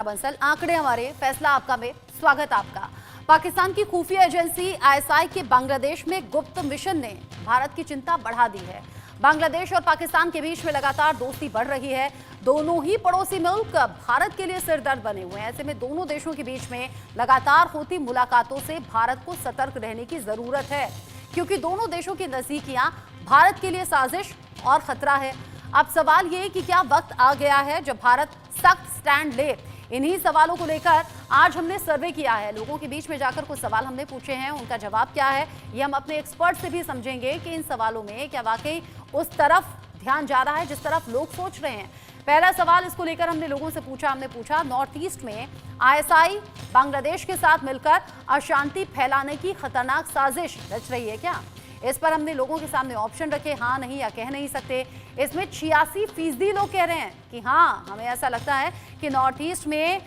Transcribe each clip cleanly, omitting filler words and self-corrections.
बंसल, आंकड़े हमारे, फैसला आपका में स्वागत आपका। पाकिस्तान की खुफिया एजेंसी आईएसआई के बांग्लादेश में गुप्त मिशन ने भारत की चिंता बढ़ा दी है। बांग्लादेश और पाकिस्तान के बीच में लगातार दोस्ती बढ़ रही है। दोनों ही पड़ोसी मुल्क भारत के लिए सिरदर्द बने हुए हैं। ऐसे में दोनों देशों के बीच में लगातार होती मुलाकातों से भारत को सतर्क रहने की जरूरत है, क्योंकि दोनों देशों की नजदीकियां भारत के लिए साजिश और खतरा है। अब सवाल ये कि क्या वक्त आ गया है जब भारत सख्त स्टैंड ले। इन्हीं सवालों को लेकर आज हमने सर्वे किया है। लोगों के बीच में जाकर कुछ सवाल हमने पूछे हैं, उनका जवाब क्या है ये हम अपने एक्सपर्ट से भी समझेंगे कि इन सवालों में क्या वाकई उस तरफ ध्यान जा रहा है जिस तरफ लोग सोच रहे हैं। पहला सवाल इसको लेकर हमने लोगों से पूछा, हमने पूछा नॉर्थ ईस्ट में आईएसआई बांग्लादेश के साथ मिलकर अशांति फैलाने की खतरनाक साजिश रच रही है क्या। इस पर हमने लोगों के सामने ऑप्शन रखे, हाँ नहीं या कह नहीं सकते। इसमें 86% लोग कह रहे हैं कि हाँ हमें ऐसा लगता है कि नॉर्थ ईस्ट में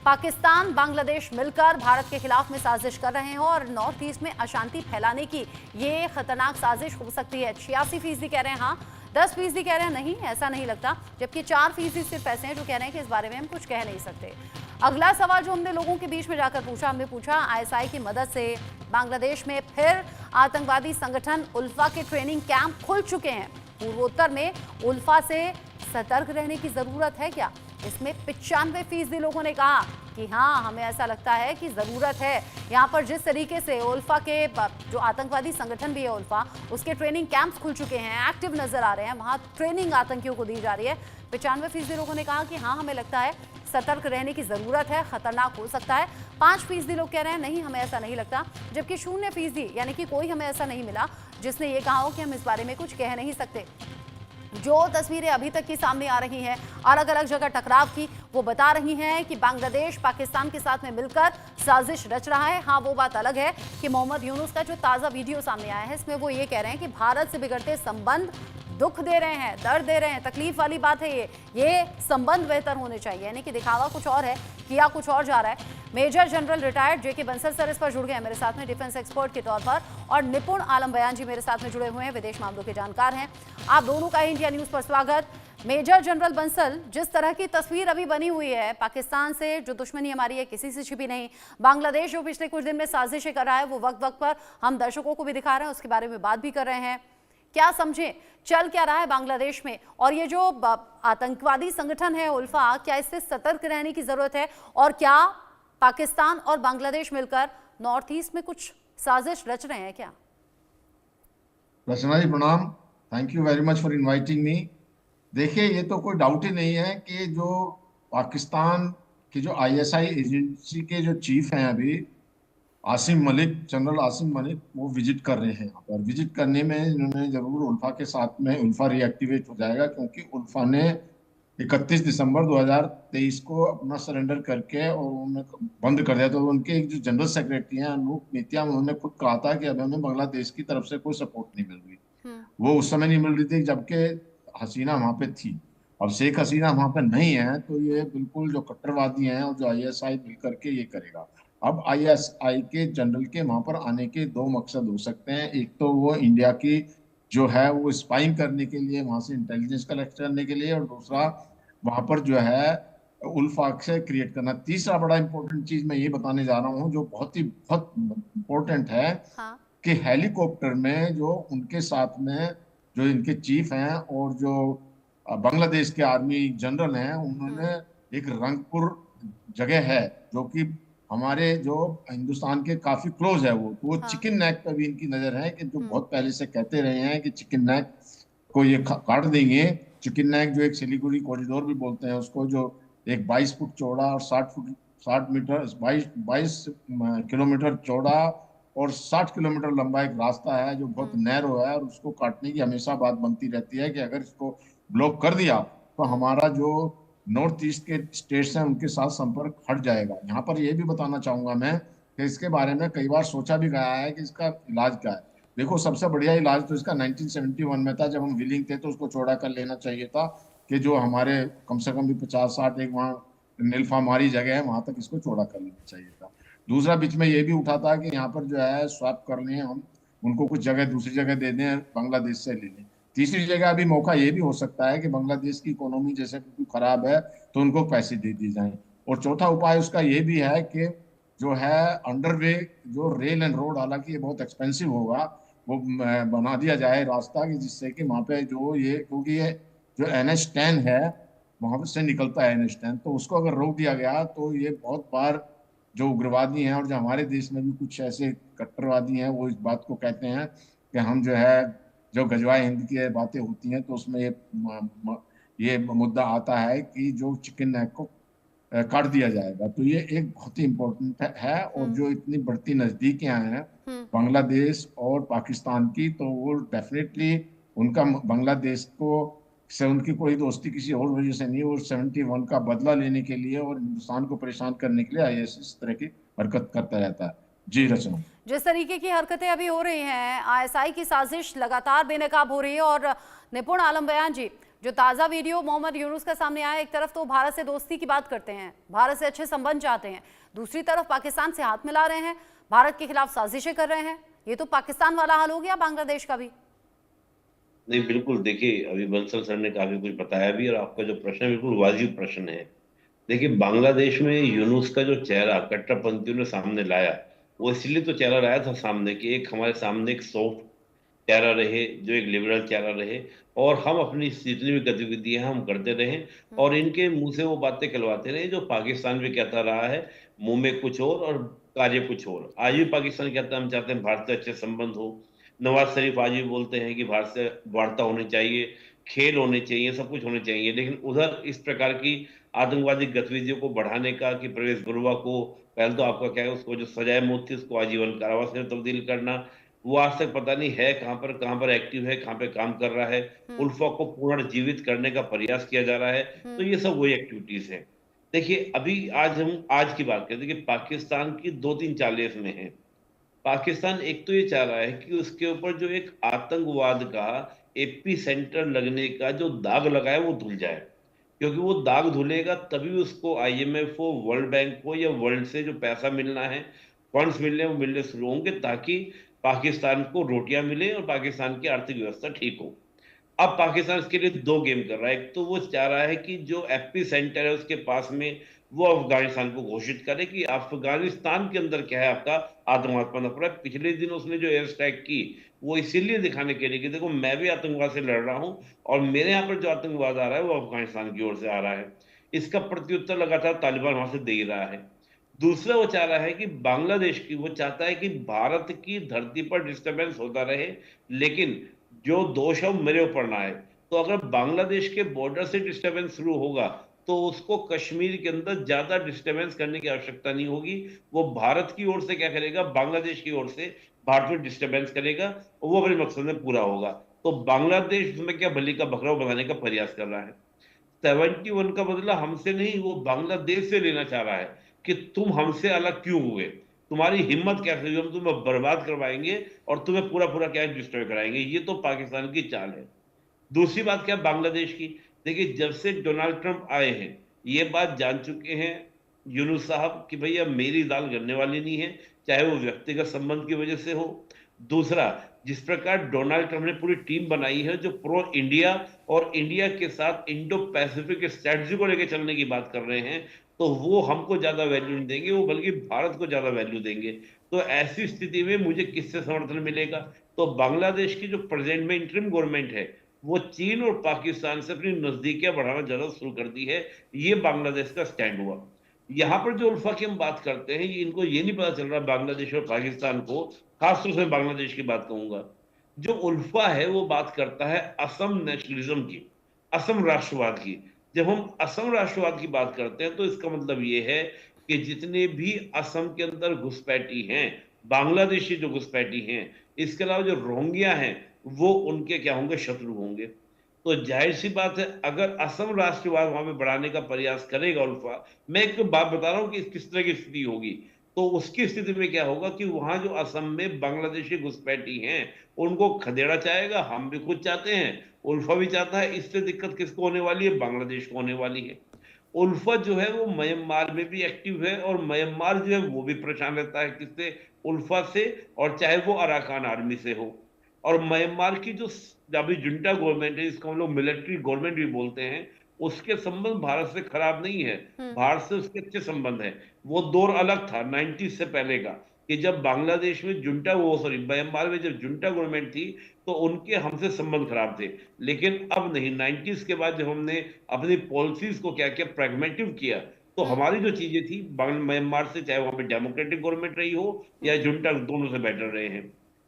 पाकिस्तान बांग्लादेश मिलकर भारत के खिलाफ में साजिश कर रहे हैं और नॉर्थ ईस्ट में अशांति फैलाने की ये खतरनाक साजिश हो सकती है। 86% कह रहे हैं हाँ, 10% कह रहे हैं नहीं ऐसा नहीं लगता, जबकि 4% सिर्फ ऐसे हैं जो कह रहे हैं कि इस बारे में हम कुछ कह नहीं सकते। अगला सवाल जो हमने लोगों के बीच में जाकर पूछा, हमने पूछा आईएसआई की मदद से बांग्लादेश में फिर आतंकवादी संगठन उल्फा के ट्रेनिंग कैंप खुल चुके हैं। पूर्वोत्तर में उल्फा से सतर्क रहने की जरूरत है क्या। इसमें 95% लोगों ने कहा कि हाँ हमें ऐसा लगता है कि ज़रूरत है। यहाँ पर जिस तरीके से उल्फा के जो आतंकवादी संगठन भी है उल्फा, उसके ट्रेनिंग कैंप्स खुल चुके हैं, एक्टिव नजर आ रहे हैं, वहाँ ट्रेनिंग आतंकियों को दी जा रही है। 95% लोगों ने कहा कि हाँ हमें लगता है सतर्क रहने की ज़रूरत है, खतरनाक हो सकता है। 5% लोग कह रहे हैं नहीं हमें ऐसा नहीं लगता, जबकि 0% यानी कि कोई हमें ऐसा नहीं मिला जिसने ये कहा हो कि हम इस बारे में कुछ कह नहीं सकते। जो तस्वीरें अभी तक की सामने आ रही हैं अलग अलग जगह टकराव की, वो बता रही हैं कि बांग्लादेश पाकिस्तान के साथ में मिलकर साजिश रच रहा है। हाँ वो बात अलग है कि मोहम्मद यूनुस का जो ताज़ा वीडियो सामने आया है इसमें वो ये कह रहे हैं कि भारत से बिगड़ते संबंध दुख दे रहे हैं, दर्द दे रहे हैं, तकलीफ वाली बात है ये संबंध बेहतर होने चाहिए, यानी कि दिखावा कुछ और है, किया कुछ और जा रहा है। मेजर जनरल रिटायर्ड जेके बंसल सर इस पर जुड़ गए हैं मेरे साथ में डिफेंस एक्सपर्ट के तौर पर, और निपुण आलम बयान जी मेरे साथ में जुड़े हुए हैं, विदेश मामलों के जानकार हैं। आप दोनों का इंडिया न्यूज पर स्वागत। मेजर जनरल बंसल, जिस तरह की तस्वीर अभी बनी हुई है, पाकिस्तान से जो दुश्मनी हमारी है किसी से छिपी नहीं, बांग्लादेश जो पिछले कुछ दिन में साजिशें कर रहा है वो वक्त वक्त पर हम दर्शकों को भी दिखा रहे हैं, उसके बारे में बात भी कर रहे हैं। क्या समझें चल क्या रहा है बांग्लादेश में, और ये जो आतंकवादी संगठन है उल्फा, क्या इससे सतर्क रहने की जरूरत है, और क्या पाकिस्तान और बांग्लादेश मिलकर नॉर्थ ईस्ट में कुछ साजिश रच रहे हैं क्या। रचना जी प्रणाम, thank you very much for inviting me. देखिए ये तो कोई डाउट ही नहीं है कि जो पाकिस्तान की जो आईएसआई एजेंसी के जो चीफ हैं अभी आसिम मलिक, जनरल आसिम मलिक, वो विजिट कर रहे हैं यहाँ पर। विजिट करने में इन्होंने जरूर उल्फा के साथ में, उल्फा रिएक्टिवेट हो जाएगा क्योंकि उल्फा ने 31 दिसंबर 2023 को अपना सरेंडर करके और उन्होंने बंद कर दिया। तो उनके एक जो जनरल सेक्रेटरी हैं अनूप मितिया, उन्होंने खुद कहा था कि अब हमें बांग्लादेश की तरफ से कोई सपोर्ट नहीं मिल रही। वो उस समय नहीं मिल रही थी जबकि हसीना वहां पे थी। अब शेख हसीना वहां पे नहीं है तो ये बिल्कुल जो कट्टरवादी हैं और जो आईएसआई मिल करके ये करेगा। अब आईएसआई के जनरल के वहां पर आने के दो मकसद हो सकते हैं। एक तो वो इंडिया की जो है वो स्पाइंग करने के लिए, वहां से इंटेलिजेंस कलेक्ट करने के लिए, और दूसरा वहां पर जो है उल्फाक से क्रिएट करना। तीसरा बड़ा इंपॉर्टेंट चीज मैं ये बताने जा रहा हूँ जो बहुत इंपॉर्टेंट है हाँ। कि हेलीकॉप्टर में जो उनके साथ में जो इनके चीफ हैं और जो बांग्लादेश के आर्मी जनरल हैं, उन्होंने एक रंगपुर जगह है जो कि हमारे जो हिंदुस्तान के काफी क्लोज है, वो हाँ। चिकन नेक पे भी इनकी नजर है कि जो बहुत पहले से कहते रहे हैं कि चिकन नेक को ये काट देंगे। चिकन नेक जो एक सिलीगुड़ी कॉरिडोर भी बोलते हैं उसको, जो एक 22 फुट चौड़ा और 60 मीटर 22 किलोमीटर चौड़ा और 60 किलोमीटर लंबा एक रास्ता है जो बहुत नैरो है, और उसको काटने की हमेशा बात बनती रहती है कि अगर इसको ब्लॉक कर दिया तो हमारा जो नॉर्थ ईस्ट के स्टेट्स हैं उनके साथ संपर्क हट जाएगा। यहाँ पर यह भी बताना चाहूंगा मैं कि इसके बारे में कई बार सोचा भी गया है कि इसका इलाज क्या है। देखो सबसे बढ़िया इलाज तो इसका 1971 में था, जब हम विलिंग थे तो उसको चौड़ा कर लेना चाहिए था कि जो हमारे कम से कम भी 50-60 एक वहाँ नीलफामारी जगह है वहां तक इसको चौड़ा कर लेना चाहिए था। दूसरा बीच में ये भी उठा था कि यहाँ पर जो है स्वैप कर लें हम, उनको कुछ जगह दूसरी जगह दे दें, बांग्लादेश से ले लें। तीसरी जगह अभी मौका ये भी हो सकता है कि बांग्लादेश की इकोनॉमी जैसे बिल्कुल खराब है तो उनको पैसे दे दिए जाएं। और चौथा उपाय उसका ये भी है कि जो है अंडरवे, जो रेल एंड रोड, हालांकि ये बहुत एक्सपेंसिव होगा, वो बना दिया जाए रास्ता, कि जिससे कि वहाँ पे जो ये, क्योंकि ये जो NH10 है वहां से निकलता है NH10, तो उसको अगर रोक दिया गया तो ये बहुत बार जो उग्रवादी हैं, और जो हमारे देश में भी कुछ ऐसे कट्टरवादी हैं, वो इस बात को कहते हैं कि हम जो है, जो गजवाए हिंद की बातें होती हैं तो उसमें ये मुद्दा आता है कि जो चिकन नेक को काट दिया जाएगा। तो ये एक बहुत ही इम्पोर्टेंट है, और हम्म। जो इतनी बढ़ती नजदीकियां हैं हम्म। बांग्लादेश और पाकिस्तान की, तो वो डेफिनेटली उनका बांग्लादेश को से उनकी कोई दोस्ती किसी और वजह से नहीं, और 71 का बदला लेने के लिए और हिंदुस्तान को परेशान करने के लिए ISIS इस तरह की हरकत करता रहता है। जी रचना। जिस तरीके की हरकतें अभी हो रही हैं, आईएसआई की साजिश लगातार बेनकाब हो रही है। और निपुण आलम बयान जी, जो ताज़ा वीडियो मोहम्मद यूनुस का सामने आया, एक तरफ तो भारत से दोस्ती की बात करते हैं, भारत से अच्छे संबंध चाहते हैं, दूसरी तरफ पाकिस्तान से हाथ मिला रहे हैं, भारत के खिलाफ साजिशें कर रहे हैं। ये तो पाकिस्तान वाला हाल हो गया, बांग्लादेश का भी। नहीं, बिल्कुल देखिए, अभी बंसल सर ने काफी कुछ बताया भी, और आपका जो प्रश्न है बिल्कुल वाजिब प्रश्न है। देखिए, बांग्लादेश में यूनुस का जो चेहरा कट्टरपंथियों ने सामने लाया, वो इसलिए तो चेहरा लाया था सामने कि एक हमारे सामने एक सॉफ्ट चेहरा रहे, जो एक लिबरल चेहरा रहे, और हम अपनी जितनी भी गतिविधियां हैं हम करते रहें, और इनके मुंह से वो बातें कहलवाते रहे जो पाकिस्तान भी कहता रहा है, मुंह में कुछ और कार्य कुछ और। आज भी पाकिस्तान कहता है हम चाहते हैं भारत से अच्छे संबंध हो। नवाज शरीफ आज भी बोलते हैं कि भारत से वार्ता होनी चाहिए, खेल होने चाहिए, सब कुछ होने चाहिए, लेकिन उधर इस प्रकार की आतंकवादी गतिविधियों को बढ़ाने का, कि प्रवेश गुरुआ को, पहले तो आपका क्या है, उसको जो सजाए मौत थी उसको आजीवन कारावास में तब्दील करना, वो आज तक पता नहीं है कहाँ पर एक्टिव है, कहाँ पे काम कर रहा है। हम्म। उल्फा को पुनर्जीवित करने का प्रयास किया जा रहा है। तो हम्म। ये सब वही एक्टिविटीज हैं। देखिए, अभी आज हम आज की बात करते हैं कि पाकिस्तान की दो तीन चालें इसमें हैं। पाकिस्तान एक तो ये चाह रहा है कि उसके ऊपर जो एक आतंकवाद का एपी सेंटर लगने का जो दाग लगा है वो धुल जाए, क्योंकि वो दाग धुलेगा तभी उसको IMF हो, वर्ल्ड बैंक हो, या वर्ल्ड से जो पैसा मिलना है, फंड्स मिलने, वो मिलने शुरू होंगे, ताकि पाकिस्तान को रोटियां मिले और पाकिस्तान की आर्थिक व्यवस्था ठीक हो। अब पाकिस्तान इसके लिए दो गेम कर रहा है। एक तो वो चाह रहा है कि जो एपी सेंटर है उसके पास में, वो अफगानिस्तान को घोषित करे कि अफगानिस्तान के अंदर क्या है, आपका आतंकवाद पनप रहा है। पिछले दिन उसने जो एयर स्ट्राइक की, वो इसीलिए दिखाने के लिए कि देखो मैं भी आतंकवाद से लड़ रहा हूं, और मेरे यहाँ पर जो आतंकवाद आ रहा है वो अफगानिस्तान की ओर से आ रहा है। इसका प्रत्युत्तर लगातार तालिबान वहां से दे ही रहा है। दूसरा, वो चाह रहा है कि बांग्लादेश की, वो चाहता है कि भारत की धरती पर डिस्टरबेंस होता रहे, लेकिन जो दोष है वो मेरे ऊपर ना आए। तो अगर बांग्लादेश के बॉर्डर से डिस्टरबेंस शुरू होगा, तो उसको कश्मीर के अंदर ज्यादा डिस्टरबेंस करने की आवश्यकता नहीं होगी। वो भारत की ओर से क्या करेगा, बांग्लादेश की ओर से भारत में डिस्टरबेंस करेगा, और वो अपने मकसद में पूरा होगा। तो बांग्लादेश में क्या बलि का बकरा बनाने का प्रयास कर रहा है। 71 का बदला हमसे नहीं, वो बांग्लादेश से लेना चाह रहा है कि तुम हमसे अलग क्यों हुए, तुम्हारी हिम्मत कैसे हुई, हम तुम्हें बर्बाद करवाएंगे और तुम्हें पूरा पूरा क्या डिस्ट्रॉय कराएंगे। ये तो पाकिस्तान की चाल है। दूसरी बात क्या, बांग्लादेश की। देखिए, जब से डोनाल्ड ट्रंप आए हैं, ये बात जान चुके हैं यूनुस साहब कि भैया मेरी दाल गलने वाली नहीं है, चाहे वो व्यक्तिगत संबंध की वजह से हो। दूसरा, जिस प्रकार डोनाल्ड ट्रंप ने पूरी टीम बनाई है जो प्रो इंडिया और इंडिया के साथ इंडो पैसिफिक स्ट्रेटजी को लेकर चलने की बात कर रहे हैं, तो वो हमको ज्यादा वैल्यू नहीं देंगे, वो बल्कि भारत को ज्यादा वैल्यू देंगे। तो ऐसी स्थिति में मुझे किससे समर्थन मिलेगा? तो बांग्लादेश की जो प्रेजेंट में इंटरिम गवर्नमेंट है, वो चीन और पाकिस्तान से अपनी नजदीकियां बढ़ाना ज्यादा शुरू कर दी है। ये बांग्लादेश का स्टैंड हुआ। यहाँ पर जो उल्फा की हम बात करते हैं, ये इनको ये नहीं पता चल रहा बांग्लादेश और पाकिस्तान को, खासतौर से बांग्लादेश की बात कहूंगा। जो उल्फा है वो बात करता है असम नेशनलिज्म की, असम राष्ट्रवाद की। जब हम असम राष्ट्रवाद की बात करते हैं तो इसका मतलब ये है कि जितने भी असम के अंदर घुसपैठी हैं, बांग्लादेशी जो घुसपैठी हैं, इसके अलावा जो रोहिंग्या हैं, वो उनके क्या होंगे, शत्रु होंगे। तो जाहिर सी बात है, अगर असम राष्ट्रवाद वहां पे बढ़ाने का प्रयास करेगा उल्फा, मैं एक बात बता रहा हूं कि किस तरह की स्थिति होगी, तो उसकी स्थिति में क्या होगा कि वहां जो असम में बांग्लादेशी घुसपैठी हैं, उनको खदेड़ा चाहेगा। हम भी खुद चाहते हैं, उल्फा भी चाहता है। इससे दिक्कत किसको होने वाली है? बांग्लादेश को होने वाली है। उल्फा जो है वो म्यांमार में भी एक्टिव है, और म्यांमार जो है वो भी परेशान रहता है किससे? उल्फा से, और चाहे वो अराकान आर्मी से हो। और म्यांमार की जो अभी जुंटा गवर्नमेंट है, जिसको हम लोग मिलिट्री गवर्नमेंट भी बोलते हैं, उसके संबंध भारत से खराब नहीं है, भारत से उसके अच्छे संबंध है। वो दौर अलग था 90 से पहले का, कि जब बांग्लादेश में जुंटा, वो सॉरी म्यांमार में जब जुंटा गवर्नमेंट थी, तो उनके हमसे संबंध खराब थे। लेकिन अब नहीं, 90s के बाद जब हमने अपनी पॉलिसीज को क्या किया, प्रेगमेटिव किया, तो हमारी जो चीजें थी म्यांमार से, चाहे वहां पे डेमोक्रेटिक गवर्नमेंट रही हो या जुंटा, दोनों से बेटर रहे हैं।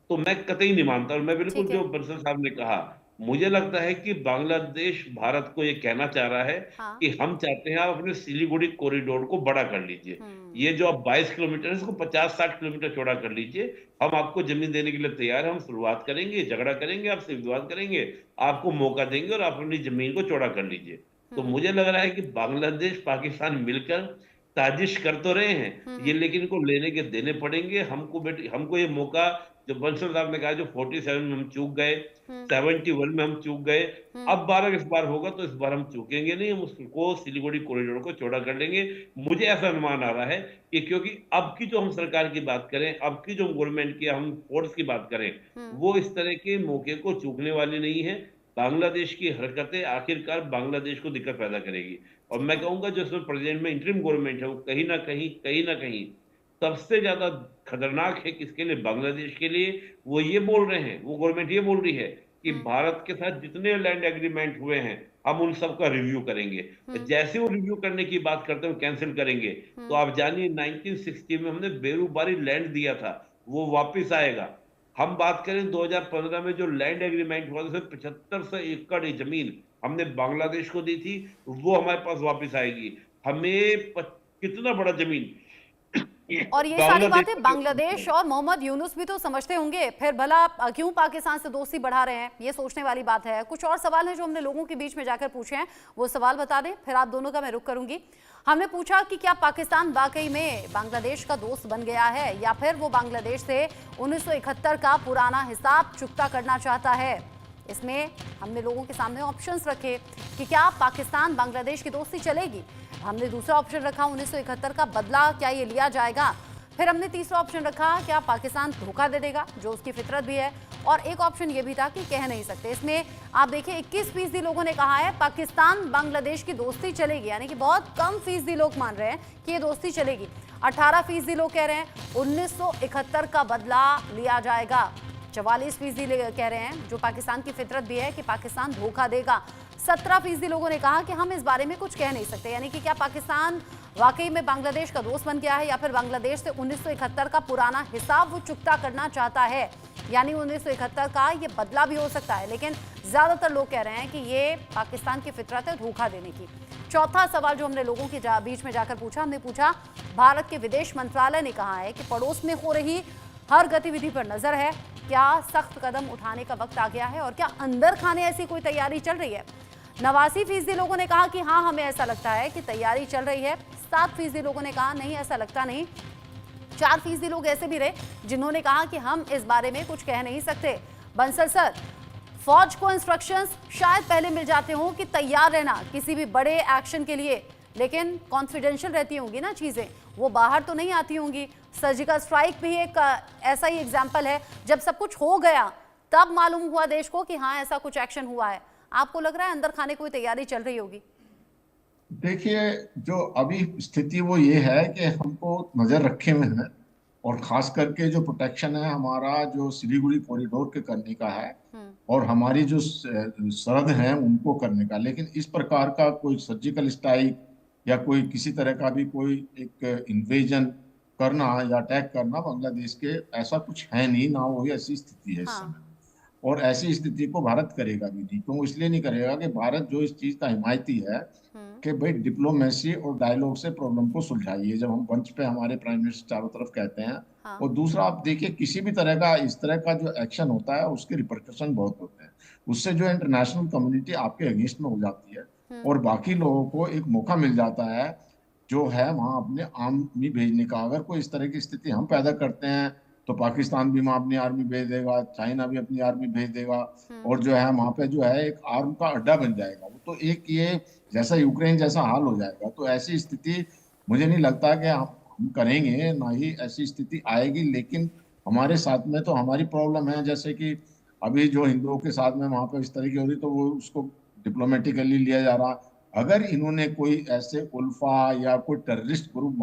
तो मैं कतई नहीं मानता, और मैं बिल्कुल ठीक है। जो बंसल साहब ने कहा, मुझे लगता है कि बांग्लादेश भारत को ये कहना चाह रहा है हाँ। कि हम चाहते हैं आप अपने सिलीगुड़ी कॉरिडोर को बड़ा कर लीजिए। ये जो आप 22 किलोमीटर है, इसको 50-60 किलोमीटर चौड़ा कर लीजिए। हम आपको जमीन देने के लिए तैयार हैं, हम शुरुआत करेंगे, झगड़ा करेंगे, आपसे विवाद करेंगे, आपको मौका देंगे और आप अपनी जमीन को चौड़ा कर लीजिए। तो मुझे लग रहा है कि बांग्लादेश पाकिस्तान मिलकर साजिश कर तो रहे हैं ये, लेकिन इनको लेने के देने पड़ेंगे हमको। बेटी, हमको ये मौका, जो बंसल साहब ने कहा, जो 47 में हम चूक गए, 71 में हम चूक गए, अब 12 इस बार होगा, तो इस बार हम चूकेंगे नहीं, हम उसको सिलीगुड़ी कॉरिडोर को चौड़ा कर लेंगे। मुझे ऐसा अनुमान आ रहा है कि, क्योंकि अब की जो हम सरकार की बात करें, अब की जो गवर्नमेंट की हम फोर्स की बात करें, वो इस तरह के मौके को चूकने वाली नहीं है। बांग्लादेश की हरकतें आखिरकार बांग्लादेश को दिक्कत पैदा करेगी। और मैं कहूंगा जो इसमें प्रेजेंट में इंटरिम गवर्नमेंट है, वो कहीं ना कहीं सबसे ज्यादा खतरनाक है। किसके लिए? बांग्लादेश के लिए। वो ये बोल रहे हैं, वो गवर्नमेंट ये बोल रही है कि भारत के साथ जितने लैंड एग्रीमेंट हुए हैं, हम उन सबका रिव्यू करेंगे। जैसे वो रिव्यू करने की बात करते हैं, कैंसिल करेंगे। तो आप जानिए, 1960 में हमने बेरूबारी लैंड दिया था, वो वापिस आएगा। हम बात करें 2015 में जो लैंड एग्रीमेंट हुआ, उसमें 75 एकड़ जमीन हमने बांग्लादेश को दी थी, वो हमारे पास वापस आएगी। हमें कितना बड़ा जमीन और ये सारी बांग्लादेश बातें बांग्लादेश और मोहम्मद यूनुस भी तो समझते होंगे, फिर भला क्यों पाकिस्तान से दोस्ती बढ़ा रहे हैं, ये सोचने वाली बात है। कुछ और सवाल हैं जो हमने लोगों के बीच में जाकर पूछे हैं, वो सवाल बता दें, फिर आप दोनों का मैं रुख करूंगी। हमने पूछा कि क्या पाकिस्तान वाकई में बांग्लादेश का दोस्त बन गया है, या फिर वो बांग्लादेश से 1971 का पुराना हिसाब चुकता करना चाहता है। इसमें हमने लोगों के सामने ऑप्शंस रखे कि क्या पाकिस्तान बांग्लादेश की दोस्ती चलेगी। हमने दूसरा ऑप्शन रखा 1971 का बदला क्या ये लिया जाएगा। फिर हमने तीसरा ऑप्शन रखा क्या पाकिस्तान धोखा दे देगा, जो उसकी फितरत भी है। और एक ऑप्शन ये भी था कि कह नहीं सकते। इसमें आप देखिए 21% लोगों ने कहा है पाकिस्तान बांग्लादेश की दोस्ती चलेगी, यानी कि बहुत कम फीसदी लोग मान रहे हैं कि ये दोस्ती चलेगी। 18% लोग कह रहे हैं 1971 का बदला लिया जाएगा। 44% कह रहे हैं, जो पाकिस्तान की फितरत भी है, कि पाकिस्तान धोखा देगा। 17% लोगों ने कहा कि हम इस बारे में कुछ कह नहीं सकते, यानी कि क्या पाकिस्तान वाकई में बांग्लादेश का दोस्त बन गया है, या फिर बांग्लादेश से 1971 का पुराना हिसाब वो चुकता करना चाहता है, यानी 1971 का ये बदला भी हो सकता है। लेकिन ज्यादातर लोग कह रहे हैं कि ये पाकिस्तान की फितरत है धोखा देने की। चौथा सवाल जो हमने लोगों के बीच में जाकर पूछा, हमने पूछा भारत के विदेश मंत्रालय ने कहा है कि पड़ोस में हो रही हर गतिविधि पर नजर है, क्या सख्त कदम उठाने का वक्त आ गया है, और क्या अंदर खाने ऐसी कोई तैयारी चल रही है। 89% लोगों ने कहा कि हाँ हमें ऐसा लगता है कि तैयारी चल रही है। 7% लोगों ने कहा नहीं ऐसा लगता नहीं। 4% लोग ऐसे भी रहे जिन्होंने कहा कि हम इस बारे में कुछ कह नहीं सकते। बंसल सर, फौज को इंस्ट्रक्शंस शायद पहले मिल जाते हो कि तैयार रहना किसी भी बड़े एक्शन के लिए, लेकिन कॉन्फिडेंशियल रहती होंगी ना चीजें, वो बाहर तो नहीं आती होंगी। सर्जिकल स्ट्राइक भी एक ऐसा ही एग्जाम्पल है, जब सब कुछ हो गया तब मालूम हुआ देश को कि हाँ ऐसा कुछ एक्शन हुआ है। आपको लग रहा है अंदर खाने कोई तैयारी चल रही होगी? देखिए, जो अभी स्थिति वो ये है कि हमको नजर रखे हुए हैं, और खास करके जो प्रोटेक्शन है हमारा, जो सिलीगुड़ी कॉरिडोर के करने का है, और हमारी जो सरहद है उनको करने का। लेकिन इस प्रकार का कोई सर्जिकल स्ट्राइक या कोई किसी तरह का भी कोई एक इन्वेजन करना या अटैक करना बांग्लादेश के, ऐसा कुछ है नहीं, ना वो ऐसी स्थिति है इस समय। और ऐसी स्थिति को भारत करेगा भी नहीं। क्यों? इसलिए नहीं करेगा कि भारत जो इस चीज का हिमायती है कि भाई डिप्लोमेसी और डायलॉग से प्रॉब्लम को सुलझाइए, जब हम मंच पे हमारे प्राइम मिनिस्टर चारों तरफ कहते हैं। और दूसरा, आप देखिए किसी भी तरह का इस तरह का जो एक्शन होता है उसके रिपरकशन बहुत होते हैं। उससे जो इंटरनेशनल कम्युनिटी आपके अगेंस्ट में हो जाती है, और बाकी लोगों को एक मौका मिल जाता है जो है वहां अपने आर्मी भेजने का। अगर कोई इस तरह की स्थिति हम पैदा करते हैं तो पाकिस्तान भी वहां अपनी आर्मी भेज देगा, चाइना भी अपनी आर्मी भेज देगा, और जो है वहां पे जो है एक आर्म का अड्डा बन जाएगा। वो तो एक ये जैसा यूक्रेन जैसा हाल हो जाएगा। तो ऐसी स्थिति मुझे नहीं लगता कि हम करेंगे, ना ही ऐसी स्थिति आएगी। लेकिन हमारे साथ में तो हमारी प्रॉब्लम है, जैसे कि अभी जो हिंदुओं के साथ में वहां पर इस तरह की हो रही, तो वो उसको डिप्लोमेटिकली लिया जा रहा। अगर इन्होंने कोई ऐसे उल्फा या कोई टेररिस्ट ग्रुप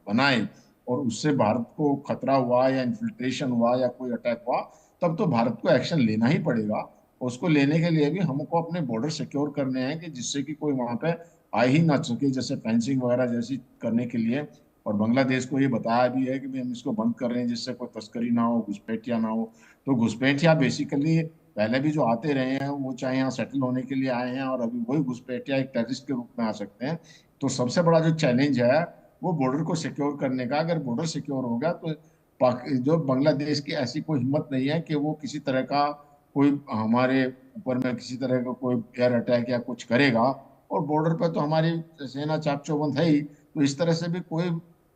बनाए और उससे भारत को खतरा हुआ या इन्फिल्ट्रेशन हुआ या कोई अटैक हुआ, तब तो भारत को एक्शन लेना ही पड़ेगा। उसको लेने के लिए भी हमको अपने बॉर्डर सिक्योर करने हैं कि जिससे कि कोई वहां पे आ ही ना सके, जैसे फेंसिंग वगैरह जैसी करने के लिए। और बांग्लादेश को ये बताया भी है कि भाई हम इसको बंद कर रहे हैं जिससे कोई तस्करी ना हो, घुसपैठिया ना हो। तो घुसपैठिया बेसिकली पहले भी जो आते रहे हैं वो चाहे यहाँ सेटल होने के लिए आए हैं और अभी वही घुसपैठिया एक टेररिस्ट के रूप में आ सकते हैं। तो सबसे बड़ा जो चैलेंज है वो बॉर्डर को सिक्योर करने का। अगर बॉर्डर सिक्योर होगा तो जो बांग्लादेश की ऐसी कोई हिम्मत नहीं है कि वो किसी तरह का कोई हमारे ऊपर में किसी तरह का कोई एयर अटैक या कुछ करेगा। और बॉर्डर पर तो हमारी सेना चाक चौबंद है ही, तो इस तरह से भी कोई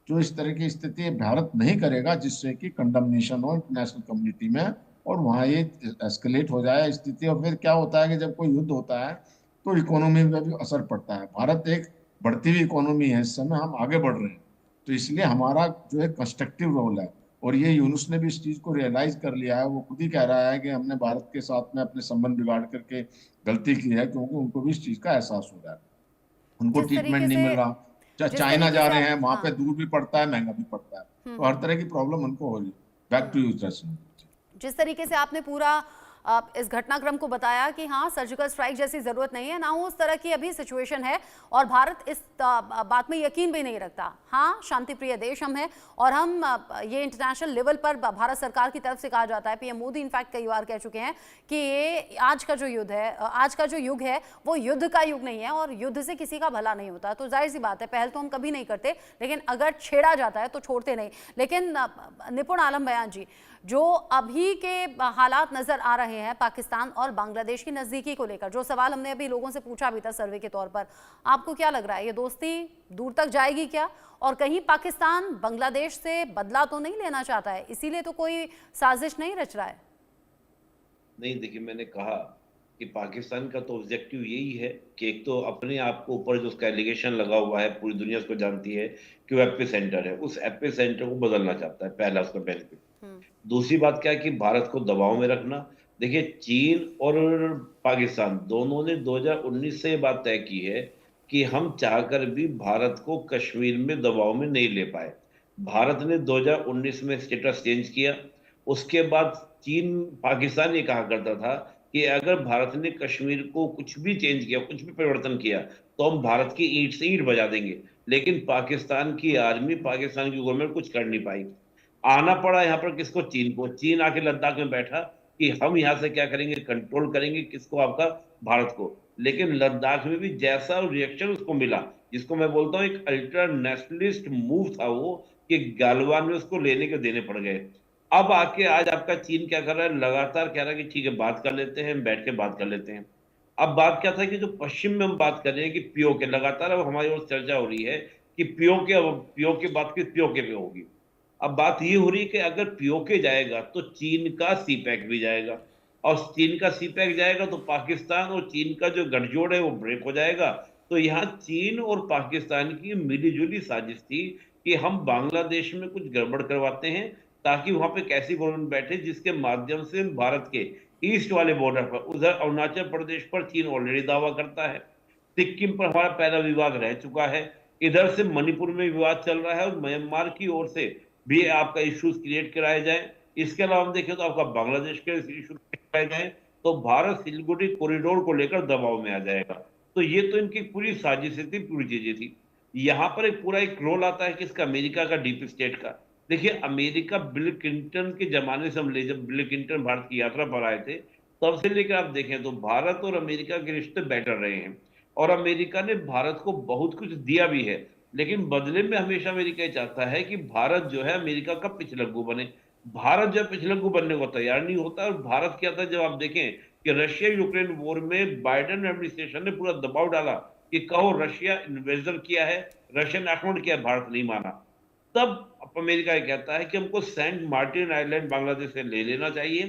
जो इस तरह की स्थिति भारत नहीं करेगा जिससे कि कंडमनेशन हो इंटरनेशनल कम्युनिटी में और वहाँ ये एस्केलेट हो जाए स्थिति। और फिर क्या होता है कि जब कोई युद्ध होता है तो इकोनॉमी में भी असर पड़ता है। भारत एक बढ़ती हुई इकोनॉमी है, इस समय हम आगे बढ़ रहे हैं। तो इसलिए हमारा जो है कंस्ट्रक्टिव रोल है। और ये यूनुस ने भी इस चीज को रियलाइज कर लिया है। वो खुद ही कह रहा है कि हमने भारत के साथ में अपने संबंध बिगाड़ करके गलती की है, क्योंकि उनको भी इस चीज का एहसास हो रहा है। उनको जिस ट्रीटमेंट तरीके नहीं से मिल रहा। जिस चाइना तरीके जा से रहे आप, हैं, वहां पे हाँ, दूर भी पड़ता है, महंगा भी पड़ता है। तो हर तरह की प्रॉब्लम उनको हो रही है। बैक टू यू जैसे। जिस तरीके से आपने पूरा इस घटनाक्रम को बताया कि हाँ, सर्जिकल स्ट्राइक जैसी जरूरत नहीं है, ना उस तरह की अभी सिचुएशन है और भारत इस बात में यकीन भी नहीं रखता। हाँ, शांति प्रिय देश हम हैं और हम ये इंटरनेशनल लेवल पर भारत सरकार की तरफ से कहा जाता है, पीएम मोदी इनफैक्ट कई बार कह चुके हैं कि ये आज का जो युद्ध है, आज का जो युग है वो युद्ध का युग नहीं है और युद्ध से किसी का भला नहीं होता। तो जाहिर सी बात है, पहल तो हम कभी नहीं करते, लेकिन अगर छेड़ा जाता है तो छोड़ते नहीं। लेकिन निपुण आलम बयान जी, जो अभी के हालात नजर आ रहे हैं पाकिस्तान और बांग्लादेश की नजदीकी को लेकर, जो सवाल हमने अभी लोगों से पूछा भी था सर्वे के तौर पर, आपको क्या लग रहा है ये दोस्ती दूर तक जाएगी क्या? और कहीं पाकिस्तान बांग्लादेश से बदला तो नहीं लेना चाहता है, इसीलिए तो कोई साजिश नहीं रच रहा है? नहीं, देखिए, मैंने कहा कि पाकिस्तान का तो ऑब्जेक्टिव यही है कि एक तो अपने आप को ऊपर जो उसका एलिगेशन लगा हुआ है, पूरी दुनिया उसको जानती है कि वो एपी सेंटर है, उस एपी सेंटर को बदलना चाहता है, पहला उसका बेनिफिट। दूसरी बात क्या है कि भारत को दबाव में रखना। देखिए, चीन और पाकिस्तान दोनों ने 2019 से ये बात तय की है कि हम चाहकर भी भारत को कश्मीर में दबाव में नहीं ले पाए। भारत ने 2019 में स्टेटस चेंज किया। उसके बाद चीन, पाकिस्तान ये कहा करता था कि अगर भारत ने कश्मीर को कुछ भी चेंज किया, कुछ भी परिवर्तन किया, तो हम भारत की ईंट से ईंट बजा देंगे। लेकिन पाकिस्तान की आर्मी, पाकिस्तान की गवर्नमेंट कुछ कर नहीं पाई। आना पड़ा यहाँ पर किसको? चीन को। चीन आके लद्दाख में बैठा कि हम यहाँ से क्या करेंगे, कंट्रोल करेंगे किसको? आपका भारत को। लेकिन लद्दाख में भी जैसा रिएक्शन उसको मिला, जिसको मैं बोलता हूँ एक अल्ट्रा नेशनलिस्ट मूव था वो, कि गालवान में उसको लेने के देने पड़ गए। अब आके आज आपका चीन क्या कर रहा है? लगातार कह रहा है कि ठीक है, बात कर लेते हैं, बैठ के बात कर लेते हैं। अब बात क्या था कि जो पश्चिम में हम बात कर रहे हैं कि पीओके, लगातार अब हमारी ओर चर्चा हो रही है कि पीओके, अब पीओके बात की पीओके पे होगी। अब बात ये हो रही है कि अगर पीओके जाएगा तो चीन का सीपैक भी जाएगा, और चीन का सीपैक जाएगा तो पाकिस्तान और चीन का जो गठजोड़ है वो ब्रेक हो जाएगा। तो यहाँ चीन और पाकिस्तान की मिलीजुली साजिश थी कि हम बांग्लादेश में कुछ गड़बड़ करवाते हैं, ताकि वहां पे कैसी गवर्नमेंट बैठे जिसके माध्यम से भारत के ईस्ट वाले बॉर्डर पर, उधर अरुणाचल प्रदेश पर चीन ऑलरेडी दावा करता है, सिक्किम पर हमारा पहला विवाद रह चुका है, इधर से मणिपुर में विवाद चल रहा है और म्यांमार की ओर से भी आपका इश्यूज क्रिएट कराए जाए। इसके अलावा हम देखें तो आपका बांग्लादेश के इश्यूज कराए जाए तो भारत सिलगुड़ी कॉरिडोर को लेकर दबाव में आ जाएगा। तो ये तो इनकी पूरी साजिश थी, पूरी चीजें थी। यहाँ पर एक पूरा एक रोल आता है किसका? अमेरिका का, डीप स्टेट का। देखिए, अमेरिका बिल क्लिंटन के जमाने से हम ले, जब बिल क्लिंटन भारत की यात्रा पर आए थे, तब से लेकर आप देखें तो भारत और अमेरिका के रिश्ते बेटर रहे हैं। और अमेरिका ने भारत को बहुत कुछ दिया भी है, लेकिन बदले में हमेशा अमेरिका ये चाहता है कि भारत जो है अमेरिका का पिछलग्गू बने। भारत जो पिछलग्गू बनने को तैयार नहीं होता। और भारत क्या था, जब आप देखें कि रशिया यूक्रेन वॉर में बाइडेन एडमिनिस्ट्रेशन ने पूरा दबाव डाला कि कहो रशिया इन्वेजन किया है, रशियन आक्रमण किया, भारत नहीं माना। तब अमेरिका ये कहता है कि हमको सेंट मार्टिन आइलैंड बांग्लादेश से ले लेना चाहिए,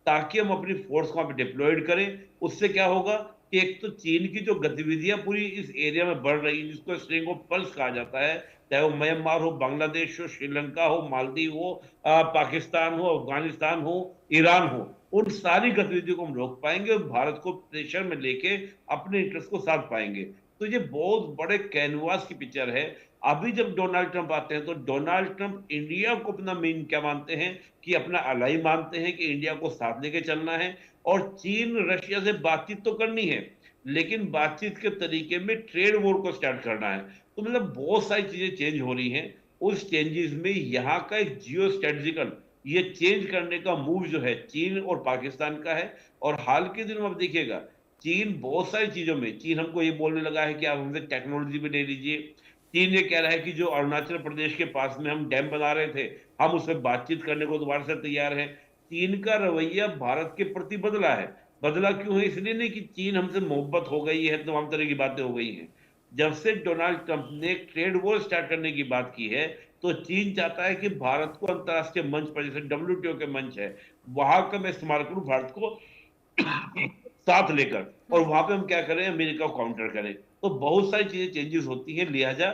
ताकि हम अपनी फोर्स को वहां पे डिप्लॉयड करें। उससे क्या होगा कि एक तो चीन की जो गतिविधियां पूरी इस एरिया में बढ़ रही है, जिसको स्ट्रिंग ऑफ पल्स कहा जाता है, चाहे वो म्यांमार हो, बांग्लादेश हो, श्रीलंका हो, मालदीव हो, पाकिस्तान हो, अफगानिस्तान हो, ईरान हो, उन सारी गतिविधियों को हम रोक पाएंगे और भारत को प्रेशर में लेके अपने इंटरेस्ट को साध पाएंगे। तो ये बहुत बड़े कैनवास की पिक्चर है। अभी जब डोनाल्ड ट्रंप आते हैं तो डोनाल्ड ट्रंप इंडिया को अपना मेन क्या मानते हैं कि अपना अलाई मानते हैं कि इंडिया को साथ लेके चलना है, और चीन रशिया से बातचीत तो करनी है लेकिन बातचीत के तरीके में ट्रेड वॉर को स्टार्ट करना है। तो मतलब बहुत सारी चीजें चेंज हो रही हैं। उस चेंजेस में यहाँ का एक जियो स्ट्रेटेजिकल ये चेंज करने का मूव जो है चीन और पाकिस्तान का है। और हाल के दिनों में आप देखिएगा चीन बहुत सारी चीजों में, चीन हमको ये बोलने लगा है कि आप हमसे टेक्नोलॉजी भी ले लीजिए। चीन ये कह रहा है कि जो अरुणाचल प्रदेश के पास में हम डैम बना रहे थे हम उसमें बातचीत करने को दोबारा से तैयार हैं। चीन का रवैया भारत के प्रति बदला है। बदला क्यों है? इसलिए नहीं कि चीन हमसे मोहब्बत हो गई है, तमाम तरह की बातें हो गई हैं। जब से डोनाल्ड ट्रंप ने ट्रेड वॉर स्टार्ट करने की बात की है तो चीन चाहता है कि भारत को अंतर्राष्ट्रीय मंच पर, जैसे WTO के मंच है, वहां का मैं इस्तेमाल करूं भारत को साथ लेकर, और वहां पे हम क्या करें, अमेरिका को काउंटर करें। तो बहुत सारी चीजें चेंजेस होती हैं, लिहाजा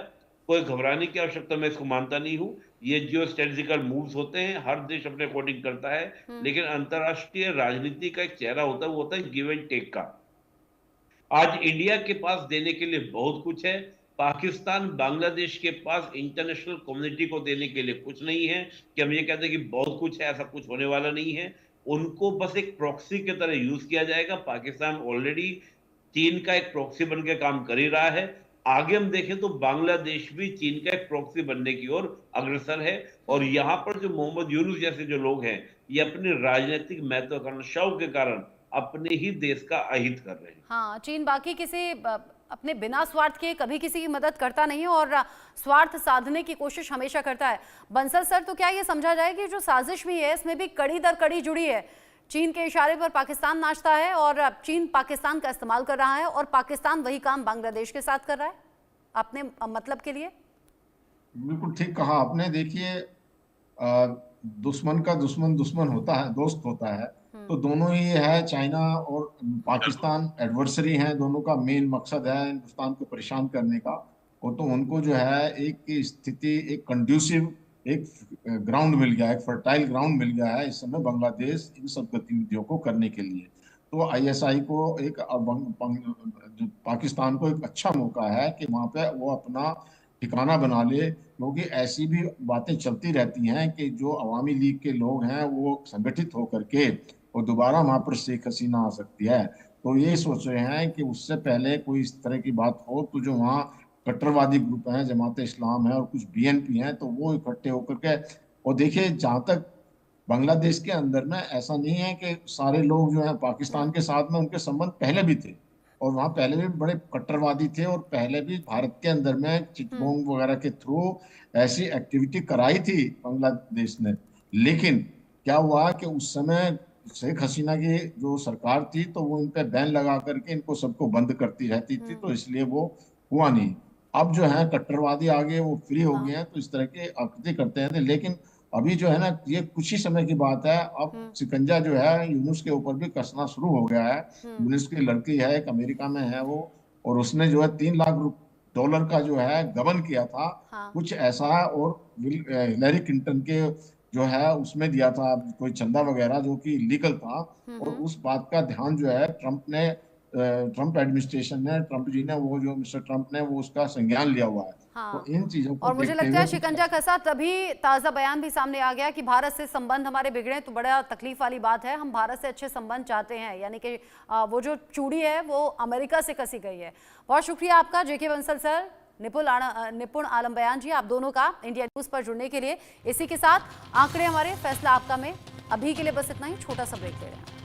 कोई घबराने की आवश्यकता मैं इसको मानता नहीं हूं। ये जो स्ट्रेटेजिकल मूव्स होते हैं हर देश अपने अकॉर्डिंग करता है, लेकिन अंतर्राष्ट्रीय राजनीति का एक चेहरा होता है, वो होता है गिव एंड टेक का। आज इंडिया के पास देने के लिए बहुत कुछ है, पाकिस्तान बांग्लादेश के पास इंटरनेशनल कम्युनिटी को देने के लिए कुछ नहीं है कि हम ये कहते हैं कि बहुत कुछ है, ऐसा कुछ होने वाला नहीं है। उनको बस एक प्रॉक्सी की तरह यूज किया जाएगा। पाकिस्तान ऑलरेडी चीन का एक प्रॉक्सी बन के काम कर ही रहा है। आगे हम देखें तो बांग्लादेश भी चीन का एक प्रॉक्सी बनने की ओर अग्रसर है। और यहाँ पर जो मोहम्मद यूनुस जैसे जो लोग हैं ये अपनी राजनीतिक महत्वाकांक्षाओं के कारण अपने ही देश का अहित कर रहे हैं। हाँ, चीन बाकी किसी अपने बिना स्वार्थ के कभी किसी की मदद करता नहीं है और स्वार्थ साधने की कोशिश हमेशा करता है। बंसल सर, तो क्या ये समझा जाए कि जो साजिश भी है इसमें भी कड़ी दर कड़ी जुड़ी है? चीन के इशारे पर पाकिस्तान नाचता है और चीन पाकिस्तान का इस्तेमाल कर रहा है और पाकिस्तान वही काम बांग्लादेश के साथ कर रहा है अपने मतलब के लिए। बिल्कुल ठीक कहा आपने। देखिए, दुश्मन का दुश्मन दुश्मन होता है, दोस्त होता है। तो दोनों ही है, चाइना और पाकिस्तान एडवर्सरी हैं। दोनों का मेन मकसद है हिंदुस्तान को परेशान करने का। और तो उनको जो है एक स्थिति, एक कंड्यूसिव एक ग्राउंड मिल गया है, एक फर्टाइल ग्राउंड मिल गया है इस समय बांग्लादेश इन सब गतिविधियों को करने के लिए। तो ISI को एक जो पाकिस्तान को एक अच्छा मौका है कि वहां पे वो अपना ठिकाना बना ले, क्योंकि ऐसी भी बातें चलती रहती हैं कि जो अवामी लीग के लोग हैं वो संगठित होकर के और दोबारा वहां पर शेख हसीना आ सकती है। तो ये सोच रहे हैं कि उससे पहले कोई इस तरह की बात हो तो जो वहाँ कट्टरवादी ग्रुप हैं, जमात इस्लाम है और कुछ BNP हैं, तो वो इकट्ठे होकर के। और देखिए, जहाँ तक बांग्लादेश के अंदर में ऐसा नहीं है कि सारे लोग जो है पाकिस्तान के साथ में, उनके संबंध पहले भी थे और वहाँ पहले भी बड़े कट्टरवादी थे और पहले भी भारत के अंदर में चिटगोंग वगैरह के थ्रू ऐसी एक्टिविटी कराई थी बांग्लादेश ने। लेकिन क्या हुआ कि उस समय शेख हसीना की जो सरकार थी तो वो इन पे बैन लगा करके इनको सबको बंद करती रहती थी, तो इसलिए वो हुआ नहीं। अब जो है कट्टरवादी आगे वो फ्री हो गए हैं, तो इस तरह के हरकतें करते हैं। लेकिन अभी जो है ना, ये कुछ ही समय की बात है, अब शिकंजा जो है यूनुस के ऊपर भी कसना शुरू हो गया है। यूनुस की लड़की है, एक अमेरिका में है वो, और उसने जो है $3 लाख का जो है गबन किया था। कुछ ऐसा, और हिलरी क्लिंटन के जो है उसमें दिया था कोई चंदा वगैरह जो कि लीगल था। और उस बात का ध्यान जो है ट्रंप एडमिनिस्ट्रेशन ने, ट्रंप जी ने, वो जो मिस्टर ट्रंप ने वो उसका संज्ञान लिया हुआ है। तो इन चीजों को और मुझे लगता है शिकंजा कसा तभी ताजा बयान भी सामने आ गया कि भारत से संबंध हमारे बिगड़े तो बड़ा तकलीफ वाली बात है, हम भारत से अच्छे संबंध चाहते हैं। यानी कि वो जो चूड़ी है वो अमेरिका से कसी गई है। बहुत शुक्रिया आपका JK बंसल सर, निपुण आलम बयान जी, आप दोनों का इंडिया न्यूज पर जुड़ने के लिए। इसी के साथ आंकड़े हमारे फैसला आपका में अभी के लिए बस इतना ही, छोटा सा ब्रेक ले रहे हैं।